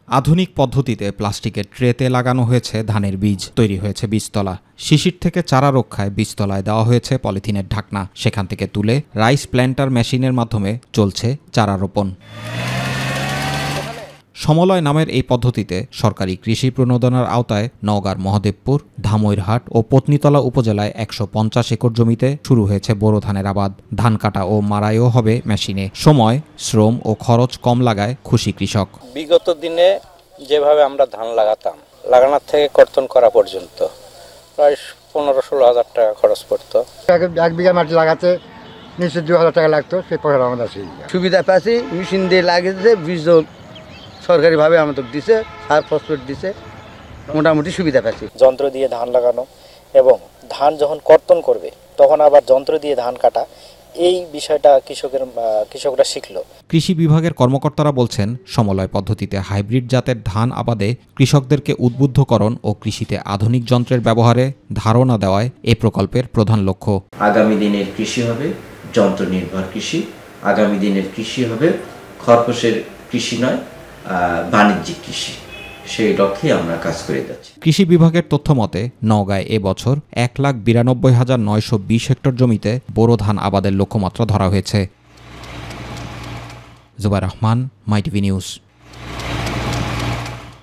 আধুনিক পদ্ধতিতে প্লাস্টিকের ট্রেতে লাগানো হয়েছে ধানের বীজ, তৈরি হয়েছে বীজতলা। শিশির থেকে চারা রক্ষায় বীজতলায় দেওয়া হয়েছে পলিথিনের ঢাকনা। সেখান থেকে তুলে রাইস প্ল্যান্টার মেশিনের মাধ্যমে চলছে চারা রোপণ। সমলয় নামের এই পদ্ধতিতে সরকারি কৃষি প্রণোদনার আওতায় নওগাঁর মহদেবপুর, ধামইরহাট ও পত্নীতলা উপজেলায় ১৫০ একর জমিতে শুরু হয়েছে বোরো ধানের আবাদ। ধান কাটা ও মাড়াইও হবে মেশিনে। সময়, শ্রম ও খরচ কম লাগায় খুশি কৃষক। বিগত দিনে যেভাবে আমরা ধান লাগাতাম, লাগানোর থেকে কর্তন করা পর্যন্ত প্রায় ১৫-১৬ হাজার টাকা খরচ পড়তো। এক বিঘা মাটি লাগাতে নিশ্চয় ২,০০০ টাকা লাগতো। সেই পয়সা আমাদের সুবিধা পাচ্ছি, মেশিন দিয়ে লাগিয়েছে, বীজ সরকারিভাবে আমাদের দিছে, সার ফসফেট দিছে, মোটামুটি সুবিধা পাচ্ছি। যন্ত্র দিয়ে ধান লাগানো এবং ধান যখন কর্তন করবে তখন আবার যন্ত্র দিয়ে ধান কাটা, এই বিষয়টা কৃষকরা শিখলো। কৃষি বিভাগের কর্মকর্তারা বলছেন, সমলয় পদ্ধতিতে হাইব্রিড জাতের ধান আবাদে কৃষকদেরকে উদ্বুদ্ধকরণ ও কৃষিতে আধুনিক যন্ত্রের ব্যবহারে ধারণা দেওয়ায় এ প্রকল্পের প্রধান লক্ষ্য। আগামী দিনের কৃষি হবে যন্ত্র নির্ভর কৃষি, আগামী দিনের কৃষি হবে খরপোশের কৃষি নয়, বাণিজ্যিক কৃষি। সেই লক্ষ্যে আমরা কাজ করে যাচ্ছি। কৃষি বিভাগের তথ্য মতে নওগাঁয় এবছর ১,৯২,৯২০ হেক্টর জমিতে বোরো ধান আবাদের লক্ষ্যমাত্রা ধরা হয়েছে। জুবাইর রহমান, মাই টিভি নিউজ।